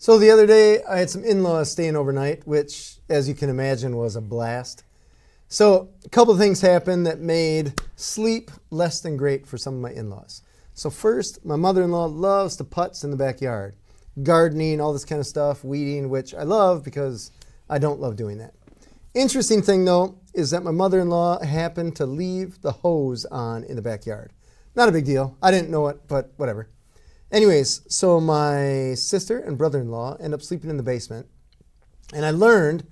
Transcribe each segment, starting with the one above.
So the other day, I had some in-laws staying overnight, which, as you can imagine, was a blast. So a couple of things happened that made sleep less than great for some of my in-laws. So first, my mother-in-law loves to putz in the backyard. Gardening, all this kind of stuff, weeding, which I love because I don't love doing that. Interesting thing, though, is that my mother-in-law happened to leave the hose on in the backyard. Not a big deal. I didn't know it, but whatever. Anyways, so my sister and brother-in-law end up sleeping in the basement. And I learned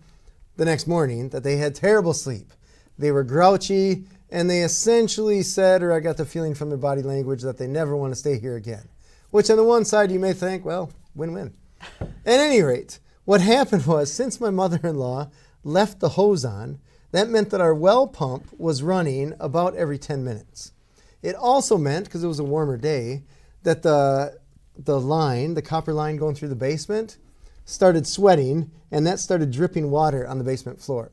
the next morning that they had terrible sleep. They were grouchy, and they essentially said, or I got the feeling from their body language, that they never want to stay here again. Which on the one side you may think, well, win-win. At any rate, what happened was, since my mother-in-law left the hose on, that meant that our well pump was running about every 10 minutes. It also meant, because it was a warmer day, that the line, the copper line going through the basement, started sweating, and that started dripping water on the basement floor.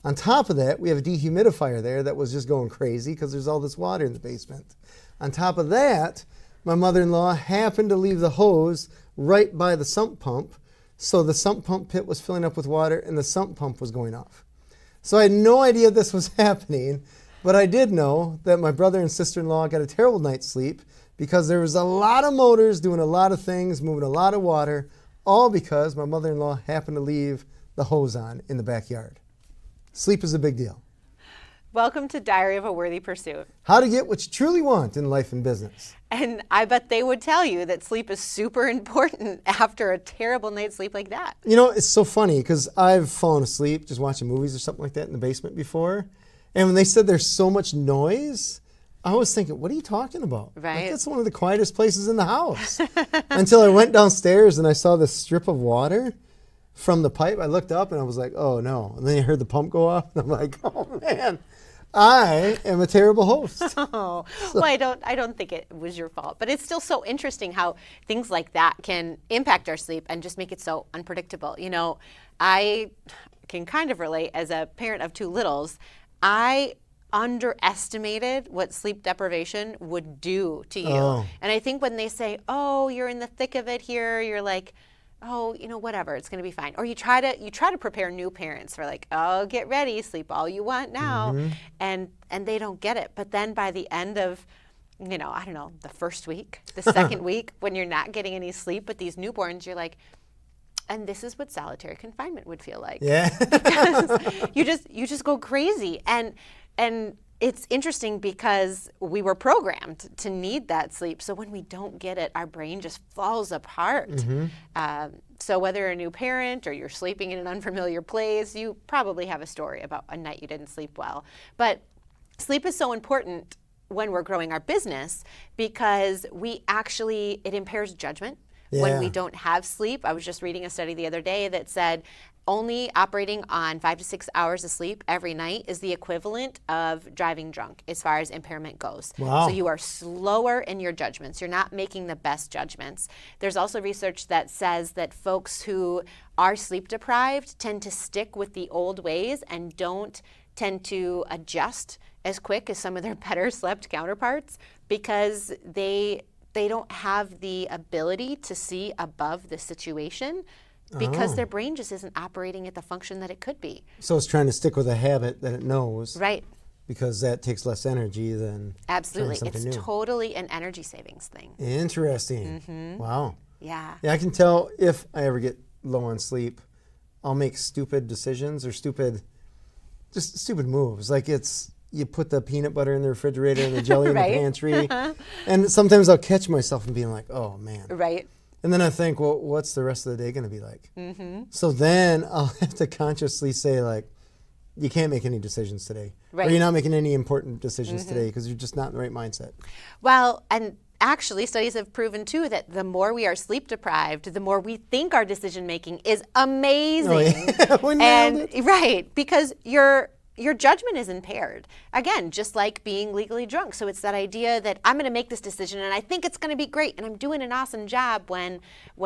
On top of that, we have a dehumidifier there that was just going crazy because there's all this water in the basement. On top of that, my mother-in-law happened to leave the hose right by the sump pump, so the sump pump pit was filling up with water and the sump pump was going off. So I had no idea this was happening, but I did know that my brother and sister-in-law got a terrible night's sleep because there was a lot of motors doing a lot of things, moving a lot of water, all because my mother-in-law happened to leave the hose on in the backyard. Sleep is a big deal. Welcome to Diary of a Worthy Pursuit. How to get what you truly want in life and business. And I bet they would tell you that sleep is super important after a terrible night's sleep like that. You know, it's so funny because I've fallen asleep just watching movies or something like that in the basement before. And when they said there's so much noise, I was thinking, what are you talking about? Right. Like, it's one of the quietest places in the house. Until I went downstairs and I saw this strip of water from the pipe. I looked up and I was like, oh no. And then I heard the pump go off and I'm like, oh man, I am a terrible host. Oh, well, I don't think it was your fault, but it's still so interesting how things like that can impact our sleep and just make it so unpredictable. You know, I can kind of relate as a parent of two littles. I underestimated what sleep deprivation would do to you. Oh. And I think when they say, oh, you're in the thick of it here, you're like, oh, you know, whatever, it's going to be fine. Or you try to prepare new parents for like, oh, get ready, sleep all you want now. Mm-hmm. And they don't get it. But then by the end of, you know, I don't know, the first week, the second week, when you're not getting any sleep with these newborns, you're like, and this is what solitary confinement would feel like. Yeah. Because you just go crazy. And it's interesting because we were programmed to need that sleep. So when we don't get it, our brain just falls apart. Mm-hmm. So whether you're a new parent or you're sleeping in an unfamiliar place, you probably have a story about a night you didn't sleep well. But sleep is so important when we're growing our business because it impairs judgment. Yeah. When we don't have sleep. I was just reading a study the other day that said only operating on 5 to 6 hours of sleep every night is the equivalent of driving drunk as far as impairment goes. Wow. So you are slower in your judgments. You're not making the best judgments. There's also research that says that folks who are sleep deprived tend to stick with the old ways and don't tend to adjust as quick as some of their better slept counterparts because they don't have the ability to see above the situation because their brain just isn't operating at the function that it could be. So it's trying to stick with a habit that it knows. Right. Because that takes less energy than Absolutely. trying something It's new. totally an energy savings thing. Interesting. Mm-hmm. Wow. Yeah. Yeah, I can tell if I ever get low on sleep, I'll make stupid decisions or stupid moves. Like you put the peanut butter in the refrigerator and the jelly in the Right. pantry. And sometimes I'll catch myself and being like, oh man. Right. And then I think, well, what's the rest of the day going to be like? Mm-hmm. So then I'll have to consciously say like, you can't make any decisions today. Right. Or you're not making any important decisions today because you're just not in the right mindset. Well, and actually studies have proven too that the more we are sleep deprived, the more we think our decision making is amazing. Oh, yeah. We nailed it. Right, because your judgment is impaired. Again, just like being legally drunk. So it's that idea that I'm going to make this decision and I think it's going to be great and I'm doing an awesome job when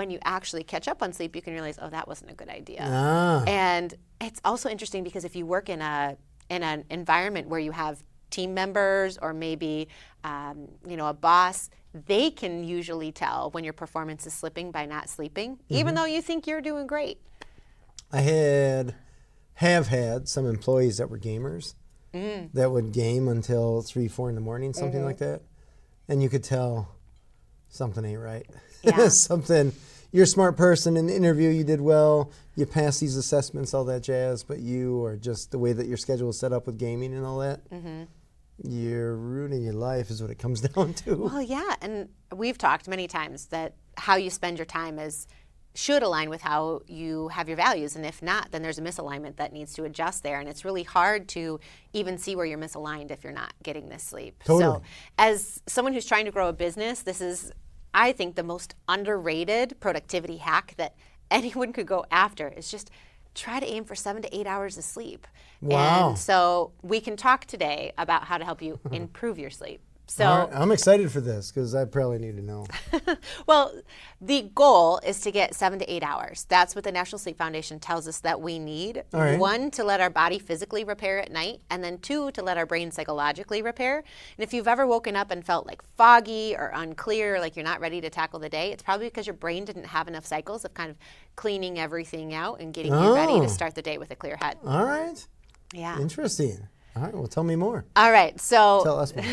you actually catch up on sleep, you can realize, oh, that wasn't a good idea. Ah. And it's also interesting because if you work in an environment where you have team members or maybe, a boss, they can usually tell when your performance is slipping by not sleeping, even though you think you're doing great. I have had some employees that were gamers that would game until 3, 4 in the morning, something like that. And you could tell something ain't right. Yeah. You're a smart person in the interview, you did well, you passed these assessments, all that jazz, but you are just the way that your schedule is set up with gaming and all that. You're ruining your life is what it comes down to. Well, yeah, and we've talked many times that how you spend your time should align with how you have your values, and if not, then there's a misalignment that needs to adjust there, and it's really hard to even see where you're misaligned if you're not getting this sleep. Totally. So as someone who's trying to grow a business, this is, I think, the most underrated productivity hack that anyone could go after is just try to aim for 7 to 8 hours of sleep. Wow. And so we can talk today about how to help you improve your sleep. So All right, I'm excited for this because I probably need to know. well, the goal is to get 7 to 8 hours. That's what the National Sleep Foundation tells us that we need. All right. 1, to let our body physically repair at night, and then 2, to let our brain psychologically repair. And if you've ever woken up and felt like foggy or unclear, like you're not ready to tackle the day, it's probably because your brain didn't have enough cycles of kind of cleaning everything out and getting you ready to start the day with a clear head. All right. Yeah. Interesting. All right, well, tell me more. All right, so Tell us more.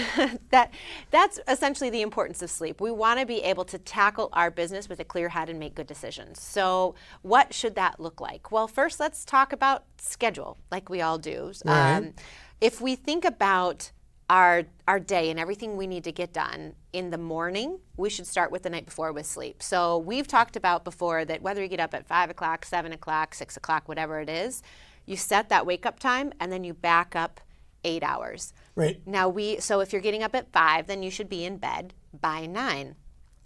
that's essentially the importance of sleep. We want to be able to tackle our business with a clear head and make good decisions. So what should that look like? Well, first let's talk about schedule, like we all do. All right. If we think about our day and everything we need to get done in the morning, we should start with the night before with sleep. So we've talked about before that whether you get up at 5 o'clock, 7 o'clock, 6 o'clock, whatever it is, you set that wake up time and then you back up 8 hours. Right. Now so if you're getting up at 5, then you should be in bed by 9.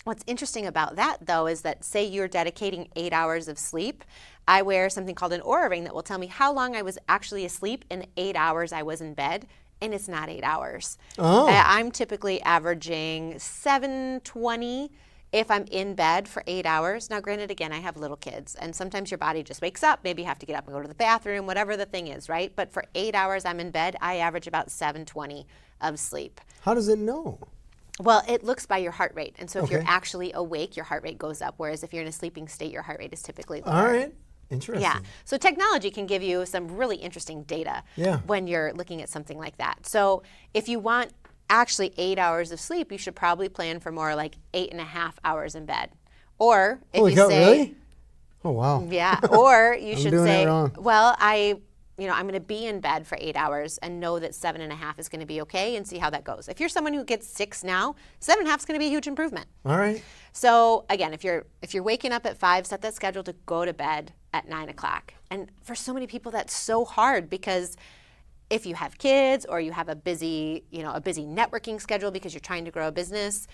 What's interesting about that, though, is that say you're dedicating 8 hours of sleep, I wear something called an Oura ring that will tell me how long I was actually asleep in the 8 hours I was in bed, and it's not 8 hours. Oh. I'm typically averaging 7:20 if I'm in bed for 8 hours. Now, granted, again, I have little kids, and sometimes your body just wakes up. Maybe you have to get up and go to the bathroom, whatever the thing is, right? But for 8 hours I'm in bed, I average about 7:20 of sleep. How does it know? Well, it looks by your heart rate. And so if you're Okay. actually awake, your heart rate goes up, whereas if you're in a sleeping state, your heart rate is typically lower. All right. Interesting. Yeah. So technology can give you some really interesting data Yeah. when you're looking at something like that. So if you want actually 8 hours of sleep, you should probably plan for more like 8.5 hours in bed. Or if Holy you cow, say, really? Oh, wow. yeah, or you should doing it say, wrong. well, I'm going to be in bed for 8 hours and know that 7.5 is going to be okay and see how that goes. If you're someone who gets 6 now, 7.5 is going to be a huge improvement. All right. So again, if you're waking up at 5, set that schedule to go to bed at 9 o'clock. And for so many people, that's so hard because if you have kids or you have a busy networking schedule because you're trying to grow a business,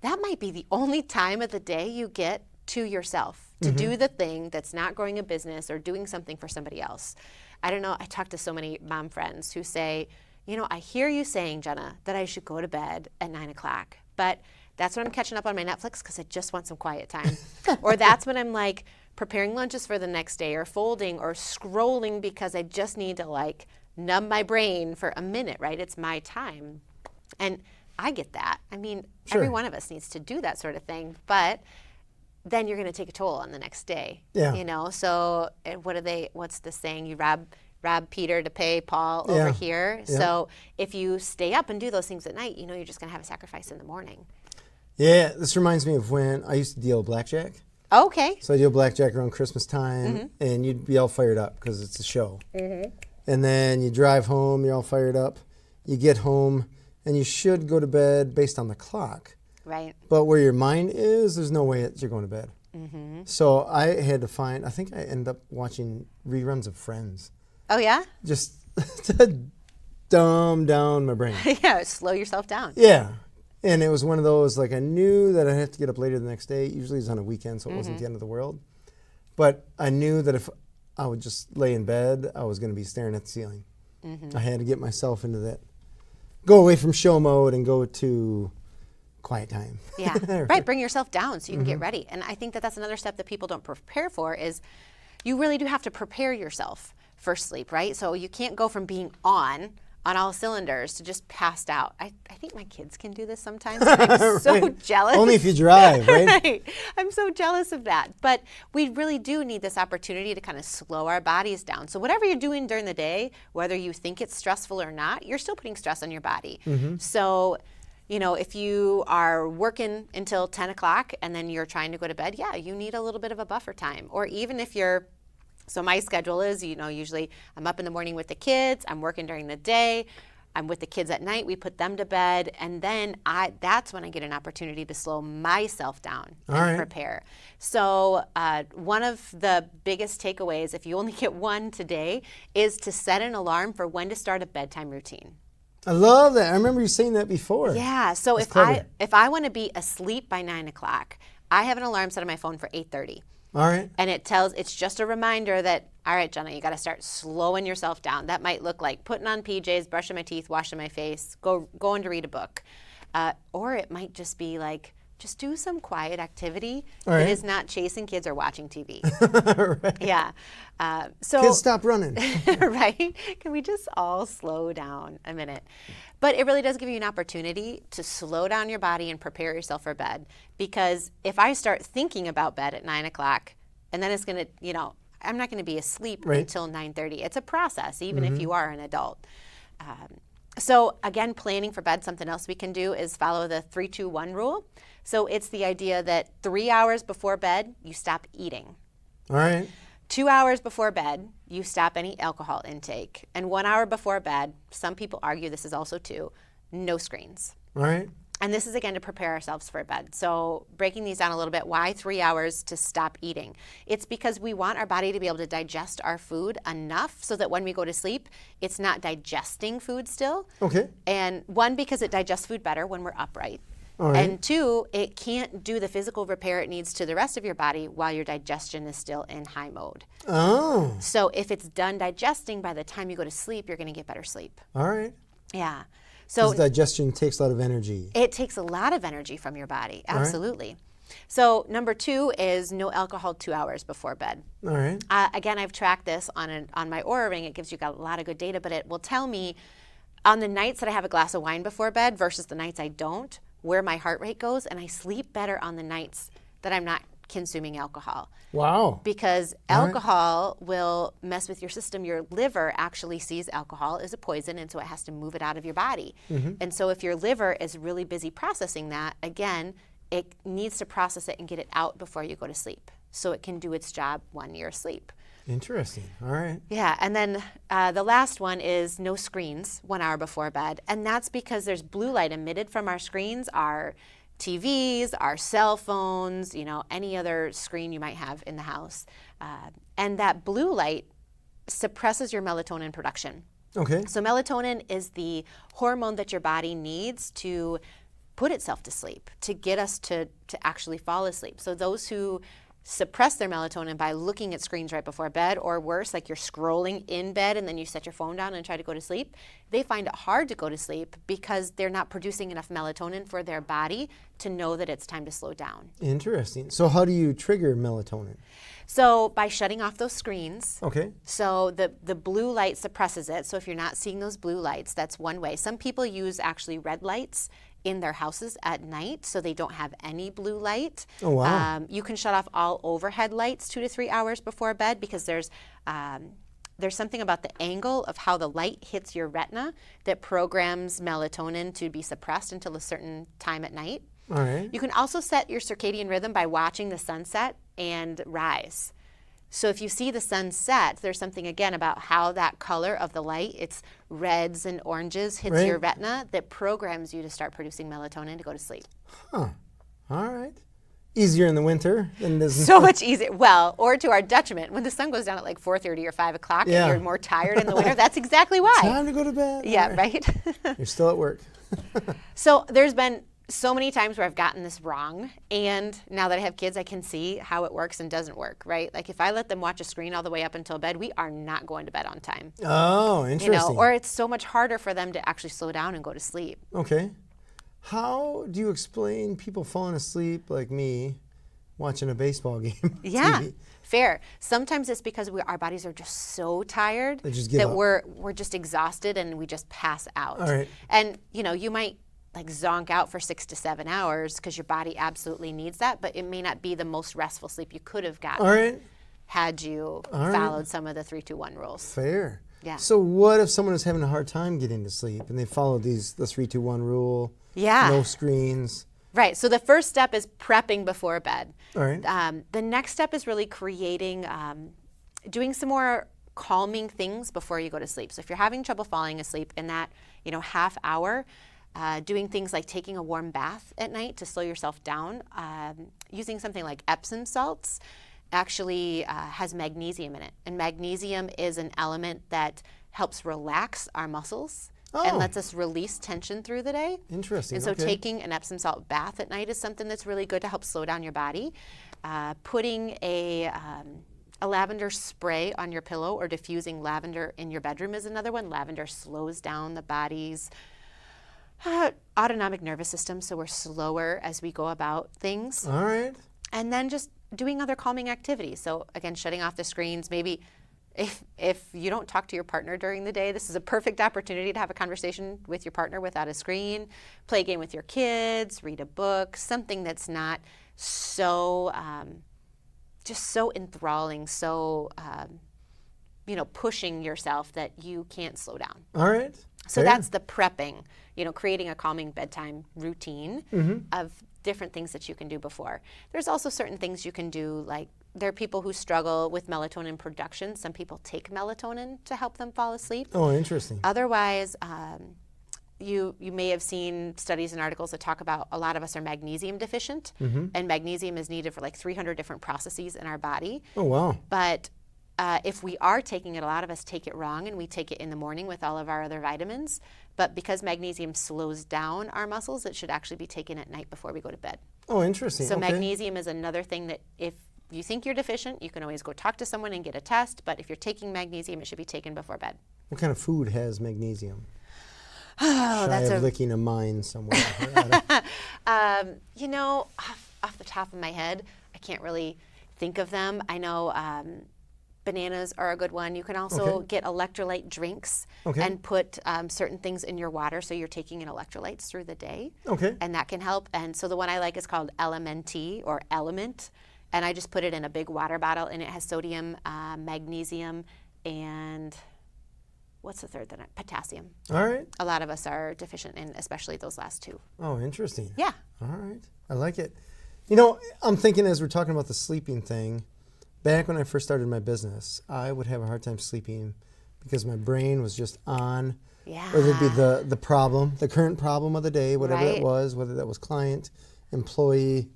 that might be the only time of the day you get to yourself to do the thing that's not growing a business or doing something for somebody else. I don't know, I talk to so many mom friends who say, I hear you saying, Jenna, that I should go to bed at 9 o'clock, but that's when I'm catching up on my Netflix because I just want some quiet time. Or that's when I'm like preparing lunches for the next day or folding or scrolling because I just need to like numb my brain for a minute, right? It's my time. And I get that. I mean, Sure. every one of us needs to do that sort of thing, but then you're going to take a toll on the next day. Yeah. So what's the saying? You rob Peter to pay Paul Yeah. over here. Yeah. So if you stay up and do those things at night, you're just going to have a sacrifice in the morning. Yeah, this reminds me of when I used to deal blackjack. Okay. So I deal blackjack around Christmas time, and you'd be all fired up because it's a show. And then you drive home, you're all fired up. You get home, and you should go to bed based on the clock. Right. But where your mind is, there's no way that you're going to bed. So I had to I think I ended up watching reruns of Friends, Oh, yeah? just to dumb down my brain. Yeah, slow yourself down. Yeah. And it was one of those, like, I knew that I'd have to get up later the next day. Usually it's on a weekend, so it wasn't the end of the world. But I knew that if I would just lay in bed, I was going to be staring at the ceiling. I had to get myself into that. Go away from show mode and go to quiet time. Yeah, right. Bring yourself down so you can get ready. And I think that that's another step that people don't prepare for is you really do have to prepare yourself for sleep, right? So you can't go from being on on all cylinders to just pass out. I think my kids can do this sometimes. I'm so jealous. Only if you drive, right? Right. I'm so jealous of that. But we really do need this opportunity to kind of slow our bodies down. So whatever you're doing during the day, whether you think it's stressful or not, you're still putting stress on your body. So, you know, if you are working until 10 o'clock and then you're trying to go to bed, yeah, you need a little bit of a buffer time. Or even if you're, so my schedule is, you know, usually I'm up in the morning with the kids, I'm working during the day, I'm with the kids at night, we put them to bed, and then that's when I get an opportunity to slow myself down and prepare. So one of the biggest takeaways, if you only get one today, is to set an alarm for when to start a bedtime routine. I love that. I remember you saying that before. Yeah, so if I want to be asleep by 9 o'clock, I have an alarm set on my phone for 8:30. All right. And it's just a reminder that, all right, Jenna, you got to start slowing yourself down. That might look like putting on PJs, brushing my teeth, washing my face, going to read a book. Or it might just be like, just do some quiet activity that is not chasing kids or watching TV. Right. Yeah. So kids, stop running. Right? Can we just all slow down a minute? But it really does give you an opportunity to slow down your body and prepare yourself for bed. Because if I start thinking about bed at 9 o'clock, and then it's going to, you know, I'm not going to be asleep until 9:30. It's a process, even if you are an adult. So again, planning for bed, something else we can do is follow the 3-2-1 rule. So it's the idea that 3 hours before bed, you stop eating. All right. 2 hours before bed, you stop any alcohol intake. And 1 hour before bed, some people argue this is also 2, no screens. All right. And this is, again, to prepare ourselves for bed. So breaking these down a little bit, why 3 hours to stop eating? It's because we want our body to be able to digest our food enough so that when we go to sleep, it's not digesting food still. Okay. And 1, because it digests food better when we're upright. All right. And 2, it can't do the physical repair it needs to the rest of your body while your digestion is still in high mode. Oh. So if it's done digesting, by the time you go to sleep, you're going to get better sleep. All right. Yeah. So digestion takes a lot of energy. It takes a lot of energy from your body. Absolutely. So number 2 is no alcohol 2 hours before bed. All right. Again, I've tracked this on my Oura Ring. It gives you a lot of good data, but it will tell me on the nights that I have a glass of wine before bed versus the nights I don't, where my heart rate goes, and I sleep better on the nights that I'm not consuming alcohol. Wow. Because alcohol will mess with your system. Your liver actually sees alcohol as a poison, and so it has to move it out of your body. And so if your liver is really busy processing that, again, it needs to process it and get it out before you go to sleep so it can do its job when you're asleep. Interesting. All right. Yeah, and then the last one is no screens 1 hour before bed. And that's because there's blue light emitted from our screens, our TVs, our cell phones, you know, any other screen you might have in the house. And that blue light suppresses your melatonin production. Okay. So melatonin is the hormone that your body needs to put itself to sleep, to get us to actually fall asleep. So those who suppress their melatonin by looking at screens right before bed, or worse, like you're scrolling in bed and then you set your phone down and try to go to sleep, they find it hard to go to sleep because they're not producing enough melatonin for their body to know that it's time to slow down. Interesting. So how do you trigger melatonin? So by shutting off those screens. Okay. So the blue light suppresses it. So if you're not seeing those blue lights, that's one way. Some people use actually red lights in their houses at night so they don't have any blue light. Oh, wow. You can shut off all overhead lights 2 to 3 hours before bed because there's something about the angle of how the light hits your retina that programs melatonin to be suppressed until a certain time at night. All right. You can also set your circadian rhythm by watching the sunset and rise. So if you see the sun set, there's something, again, about how that color of the light, it's reds and oranges, hits your retina that programs you to start producing melatonin to go to sleep. Huh. All right. Easier in the winter than it is in So much easier. Well, or to our detriment. When the sun goes down at like 4:30 or 5 o'clock and you're more tired in the winter, that's exactly why. Time to go to bed. Yeah, right? You're still at work. So there's been so many times where I've gotten this wrong, and now that I have kids, I can see how it works and doesn't work, right? Like if I let them watch a screen all the way up until bed, we are not going to bed on time. Oh, interesting. You know, or it's so much harder for them to actually slow down and go to sleep. Okay. How do you explain people falling asleep like me watching a baseball game. Yeah, TV. fair. Sometimes it's because our bodies are just so tired They just give that up. we're just exhausted and we just pass out. All right. And you might like zonk out for 6 to 7 hours because your body absolutely needs that, but it may not be the most restful sleep you could have gotten All right. had you right. followed some of the 3-2-1 rules. Fair. Yeah. So what if someone is having a hard time getting to sleep and they follow the 3-2-1 rule? Yeah. No screens. Right. So the first step is prepping before bed. All right. The next step is really creating, doing some more calming things before you go to sleep. So if you're having trouble falling asleep in that, half hour, doing things like taking a warm bath at night to slow yourself down, using something like Epsom salts actually has magnesium in it. And magnesium is an element that helps relax our muscles and lets us release tension through the day. Interesting. And so okay. taking an Epsom salt bath at night is something that's really good to help slow down your body. Putting a lavender spray on your pillow or diffusing lavender in your bedroom is another one. Lavender slows down the body's autonomic nervous system, so we're slower as we go about things. All right. And then just doing other calming activities. So again, shutting off the screens. Maybe if you don't talk to your partner during the day, this is a perfect opportunity to have a conversation with your partner without a screen. Play a game with your kids, read a book, something that's not so just so enthralling, so pushing yourself that you can't slow down. All right. So Fair. that's the prepping, creating a calming bedtime routine of different things that you can do before. There's also certain things you can do, like there are people who struggle with melatonin production. Some people take melatonin to help them fall asleep. Oh, interesting. Otherwise, you may have seen studies and articles that talk about a lot of us are magnesium deficient, and magnesium is needed for like 300 different processes in our body. Oh, wow. But if we are taking it, a lot of us take it wrong, and we take it in the morning with all of our other vitamins. But because magnesium slows down our muscles, it should actually be taken at night before we go to bed. Oh, interesting. So okay. magnesium is another thing that if you think you're deficient, you can always go talk to someone and get a test. But if you're taking magnesium, it should be taken before bed. What kind of food has magnesium? Oh, Shy of licking a mine somewhere. Off the top of my head, I can't really think of them. I know bananas are a good one. You can also get electrolyte drinks and put certain things in your water so you're taking in electrolytes through the day. Okay. And that can help. And so the one I like is called LMNT or Element. And I just put it in a big water bottle, and it has sodium, magnesium, and what's the third? Potassium. All right. A lot of us are deficient in especially those last two. Oh, interesting. Yeah. All right. I like it. I'm thinking as we're talking about the sleeping thing, back when I first started my business, I would have a hard time sleeping because my brain was just on. Yeah. Or there'd be the problem, the current problem of the day, whatever it Right. was, whether that was client, employee,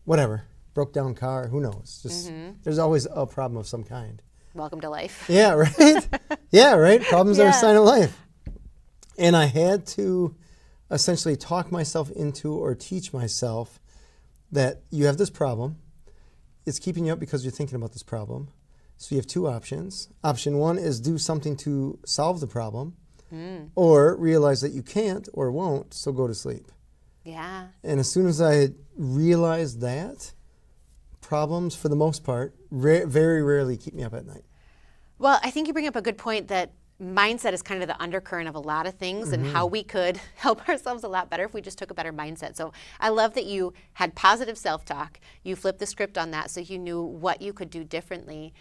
whatever, broke down car, who knows? Just there's always a problem of some kind. Welcome to life. Yeah, right? Yeah, right? Problems are a Yeah. sign of life. And I had to essentially talk myself into or teach myself that you have this problem. It's keeping you up because you're thinking about this problem. So you have two options. Option one is do something to solve the problem, or realize that you can't or won't, so go to sleep. Yeah. And as soon as I realized that, problems, for the most part, very rarely keep me up at night. Well, I think you bring up a good point that mindset is kind of the undercurrent of a lot of things and how we could help ourselves a lot better if we just took a better mindset. So I love that you had positive self-talk. You flipped the script on that so you knew what you could do differently.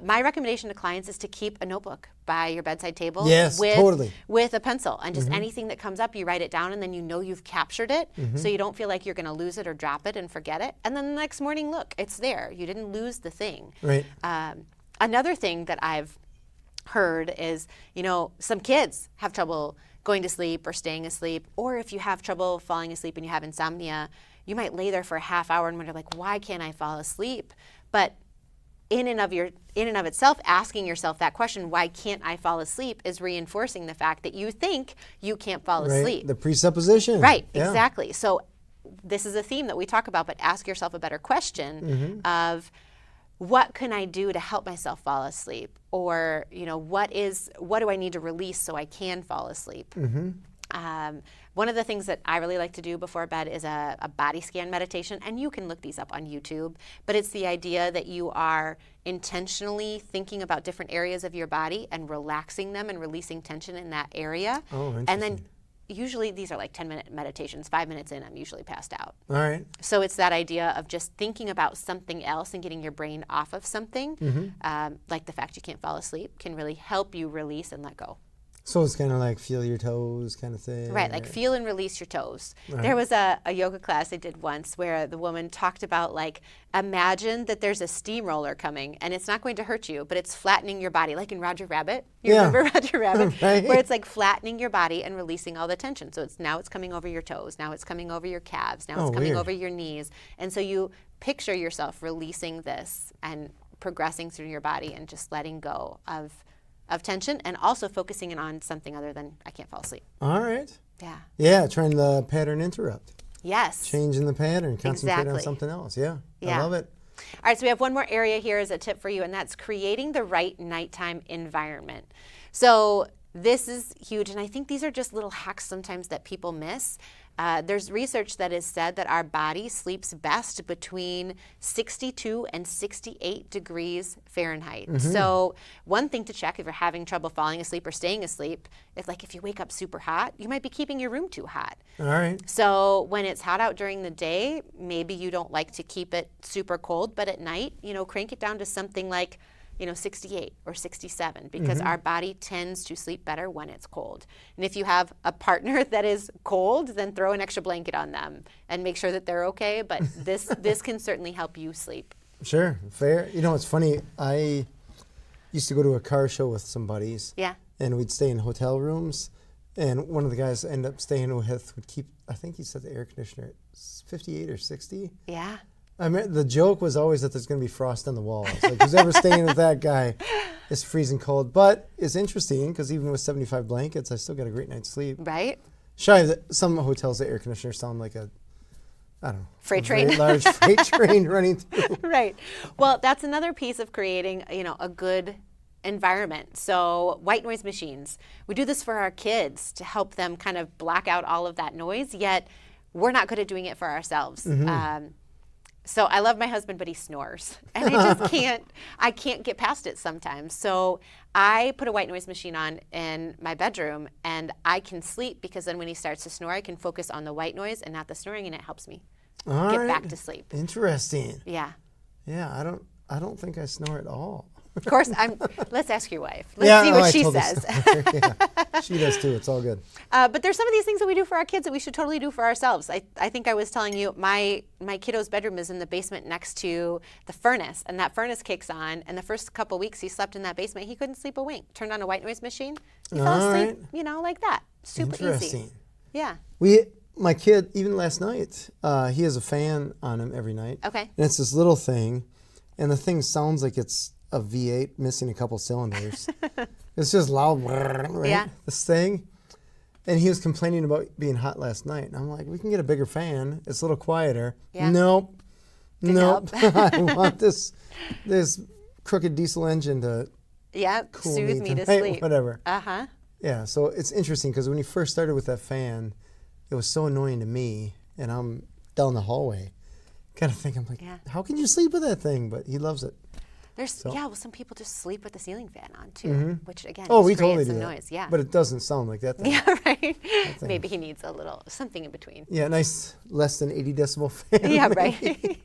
My recommendation to clients is to keep a notebook by your bedside table with a pencil. And just anything that comes up, you write it down, and then you know you've captured it so you don't feel like you're going to lose it or drop it and forget it. And then the next morning, look, it's there. You didn't lose the thing. Right. Another thing that I've heard is, some kids have trouble going to sleep or staying asleep, or if you have trouble falling asleep and you have insomnia, you might lay there for a half hour and wonder, like, why can't I fall asleep? But in and of itself, asking yourself that question, why can't I fall asleep, is reinforcing the fact that you think you can't fall asleep. The presupposition. Right, Yeah. exactly. So this is a theme that we talk about, but ask yourself a better question of, what can I do to help myself fall asleep? Or, what do I need to release so I can fall asleep? One One of the things that I really like to do before bed is a body scan meditation, and you can look these up on YouTube, but it's the idea that you are intentionally thinking about different areas of your body and relaxing them and releasing tension in that area. Oh, interesting. And then usually these are like 10-minute meditations. 5 minutes in, I'm usually passed out. All right. So it's that idea of just thinking about something else and getting your brain off of something, like the fact you can't fall asleep, can really help you release and let go. So it's kind of like feel your toes kind of thing. Right, like feel and release your toes. Right. There was a yoga class I did once where the woman talked about, like, imagine that there's a steamroller coming and it's not going to hurt you, but it's flattening your body, like in Roger Rabbit. You remember Roger Rabbit? Right. Where it's like flattening your body and releasing all the tension. So now it's coming over your toes, now it's coming over your calves, now it's coming over your knees. And so you picture yourself releasing this and progressing through your body and just letting go of tension, and also focusing in on something other than I can't fall asleep. All right. Yeah. Yeah, trying the pattern interrupt. Yes. Changing the pattern, concentrate on Exactly. something else. Yeah, Yeah. I love it. All right, so we have one more area here as a tip for you, and that's creating the right nighttime environment. So this is huge, and I think these are just little hacks sometimes that people miss. There's research that has said that our body sleeps best between 62 and 68 degrees Fahrenheit. So one thing to check if you're having trouble falling asleep or staying asleep, if you wake up super hot, you might be keeping your room too hot. All right. So when it's hot out during the day, maybe you don't like to keep it super cold, but at night, crank it down to something like 68 or 67, because our body tends to sleep better when it's cold. And if you have a partner that is cold, then throw an extra blanket on them and make sure that they're okay. But this can certainly help you sleep. Sure, fair. It's funny. I used to go to a car show with some buddies. Yeah. And we'd stay in hotel rooms. And one of the guys I ended up staying with would keep, I think he said the air conditioner at 58 or 60. Yeah. I mean, the joke was always that there's going to be frost on the walls. Like, who's ever staying with that guy is freezing cold. But it's interesting because even with 75 blankets, I still got a great night's sleep. Right? Shy that some hotels, the air conditioners sound like a, I don't know, Freight a train. very large freight train running through. Right. Well, that's another piece of creating, a good environment. So white noise machines. We do this for our kids to help them kind of block out all of that noise, yet we're not good at doing it for ourselves. So I love my husband, but he snores, and I can't get past it sometimes. So I put a white noise machine on in my bedroom, and I can sleep because then when he starts to snore, I can focus on the white noise and not the snoring, and it helps me get back to sleep. Interesting. Yeah. Yeah, I don't think I snore at all. Of course, let's ask your wife. Let's see what she says. Yeah, she does too. It's all good. But there's some of these things that we do for our kids that we should totally do for ourselves. I think I was telling you, my kiddo's bedroom is in the basement next to the furnace, and that furnace kicks on, and the first couple weeks he slept in that basement, he couldn't sleep a wink. Turned on a white noise machine, he fell asleep, like that. Super Interesting. easy. Yeah. My kid, even last night, he has a fan on him every night. Okay. And it's this little thing, and the thing sounds like it's a V8 missing a couple cylinders. It's just loud, right? Yeah. This thing. And he was complaining about being hot last night. And I'm like, we can get a bigger fan. It's a little quieter. Yeah. Nope. Good Nope. help. I want this crooked diesel engine to cool soothe me to tonight, sleep. whatever. Uh-huh. Yeah, so it's interesting because when he first started with that fan, it was so annoying to me, and I'm down the hallway. Kind of think, I'm like, how can you sleep with that thing? But he loves it. Some people just sleep with the ceiling fan on too, which again We creates totally some do that. noise. Yeah. But it doesn't sound like that thing. Yeah, right. Maybe he needs a little something in between. Yeah, nice less than 80 decibel fan. Yeah, maybe. right.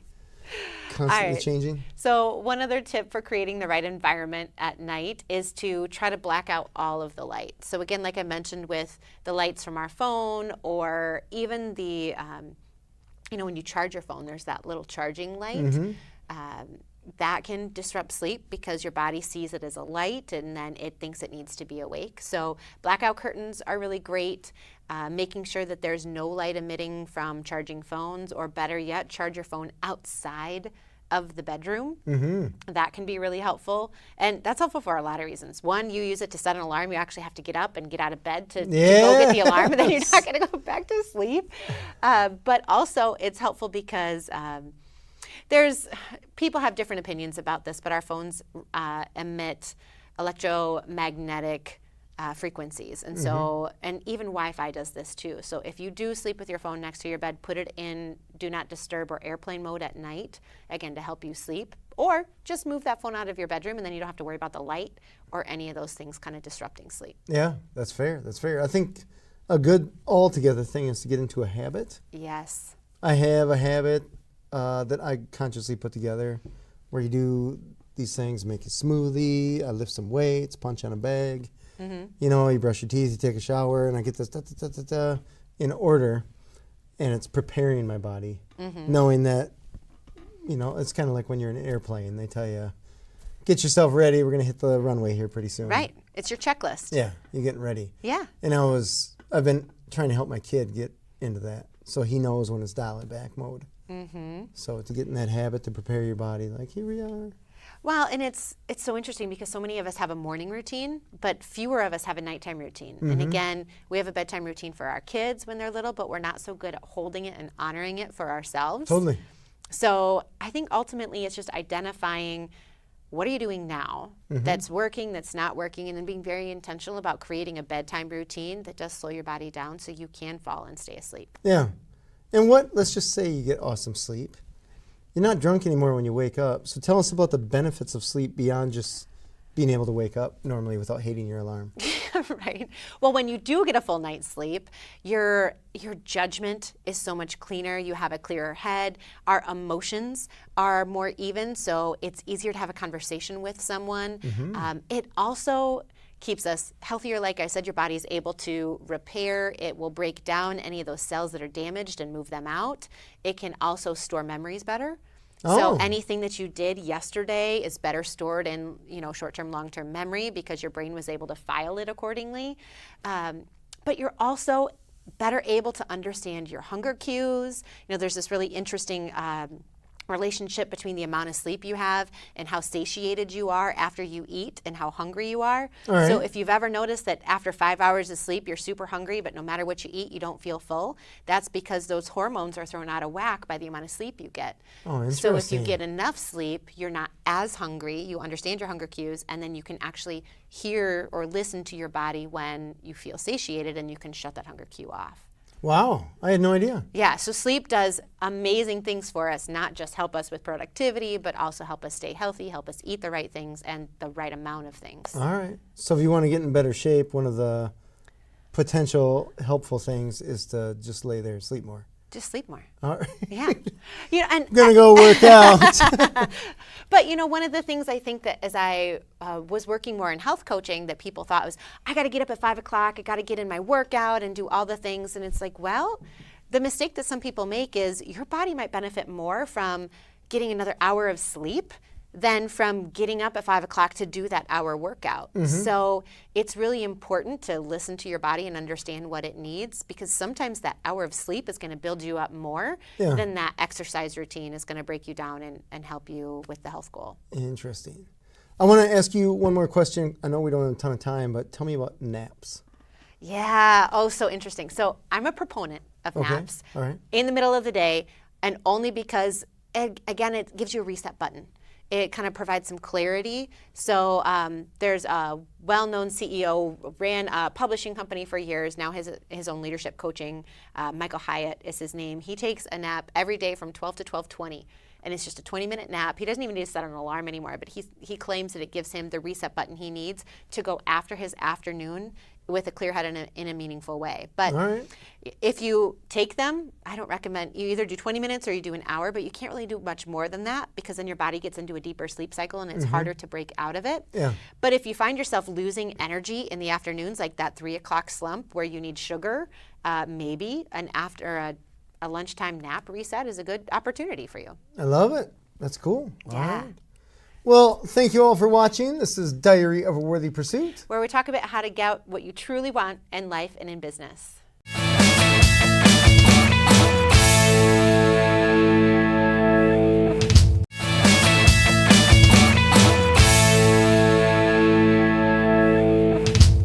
Constantly changing. So one other tip for creating the right environment at night is to try to black out all of the light. So again, like I mentioned with the lights from our phone, or even the, when you charge your phone, there's that little charging light. That can disrupt sleep because your body sees it as a light and then it thinks it needs to be awake. So blackout curtains are really great. Making sure that there's no light emitting from charging phones, or better yet, charge your phone outside of the bedroom. That can be really helpful. And that's helpful for a lot of reasons. One, you use it to set an alarm. You actually have to get up and get out of bed to go get the alarm, and then you're not going to go back to sleep. But also it's helpful because people have different opinions about this, but our phones emit electromagnetic frequencies. And so, and even Wi-Fi does this too. So if you do sleep with your phone next to your bed, put it in do not disturb or airplane mode at night, again, to help you sleep. Or just move that phone out of your bedroom, and then you don't have to worry about the light or any of those things kind of disrupting sleep. Yeah, that's fair. That's fair. I think a good altogether thing is to get into a habit. Yes. I have a habit that I consciously put together where you do these things, make a smoothie, I lift some weights, punch on a bag. You know, you brush your teeth, you take a shower, and I get this in order, and it's preparing my body, knowing that, you know, it's kind of like when you're in an airplane. They tell you, get yourself ready. We're going to hit the runway here pretty soon. Right. It's your checklist. Yeah, you're getting ready. Yeah. And I've been trying to help my kid get into that, so he knows when it's dial it back mode. So to get in that habit to prepare your body, like, here we are. Well, and it's so interesting because so many of us have a morning routine, but fewer of us have a nighttime routine. And again, we have a bedtime routine for our kids when they're little, but we're not so good at holding it and honoring it for ourselves. Totally. So I think ultimately it's just identifying what are you doing now that's working, that's not working, and then being very intentional about creating a bedtime routine that does slow your body down so you can fall and stay asleep. Yeah. And let's just say you get awesome sleep. You're not drunk anymore when you wake up. So tell us about the benefits of sleep beyond just being able to wake up normally without hating your alarm. Right. Well, when you do get a full night's sleep, your judgment is so much cleaner. You have a clearer head. Our emotions are more even, so it's easier to have a conversation with someone. It also keeps us healthier. Like I said, your body is able to repair. It will break down any of those cells that are damaged and move them out. It can also store memories better. So anything that you did yesterday is better stored in, short-term, long-term memory because your brain was able to file it accordingly. But you're also better able to understand your hunger cues. There's this really interesting relationship between the amount of sleep you have and how satiated you are after you eat and how hungry you are. Right. So if you've ever noticed that after 5 hours of sleep, you're super hungry, but no matter what you eat, you don't feel full, that's because those hormones are thrown out of whack by the amount of sleep you get. Oh, interesting. So if you get enough sleep, you're not as hungry, you understand your hunger cues, and then you can actually hear or listen to your body when you feel satiated and you can shut that hunger cue off. Wow, I had no idea. Yeah, so sleep does amazing things for us, not just help us with productivity, but also help us stay healthy, help us eat the right things and the right amount of things. All right. So if you want to get in better shape, one of the potential helpful things is to just lay there and sleep more. Just sleep more. All right. Yeah. And Gonna go work out. But one of the things I think that as I was working more in health coaching that people thought was, I got to get up at 5 o'clock, I got to get in my workout and do all the things. And it's like, well, the mistake that some people make is your body might benefit more from getting another hour of sleep than from getting up at 5 o'clock to do that hour workout. So it's really important to listen to your body and understand what it needs, because sometimes that hour of sleep is going to build you up more than that exercise routine is going to break you down and help you with the health goal. Interesting. I want to ask you one more question. I know we don't have a ton of time, but tell me about naps. Yeah. Oh, so interesting. So I'm a proponent of naps in the middle of the day, and only because, again, it gives you a reset button. It kind of provides some clarity. So there's a well-known CEO, ran a publishing company for years, now has his own leadership coaching. Michael Hyatt is his name. He takes a nap every day from 12 to 12:20. And it's just a 20-minute nap. He doesn't even need to set an alarm anymore, but he claims that it gives him the reset button he needs to go after his afternoon with a clear head in a meaningful way. But if you take them, I don't recommend, you either do 20 minutes or you do an hour, but you can't really do much more than that because then your body gets into a deeper sleep cycle and it's harder to break out of it. Yeah. But if you find yourself losing energy in the afternoons, like that 3 o'clock slump where you need sugar, maybe a lunchtime nap reset is a good opportunity for you. I love it. That's cool. Yeah. All right. Well, thank you all for watching. This is Diary of a Worthy Pursuit, where we talk about how to get what you truly want in life and in business.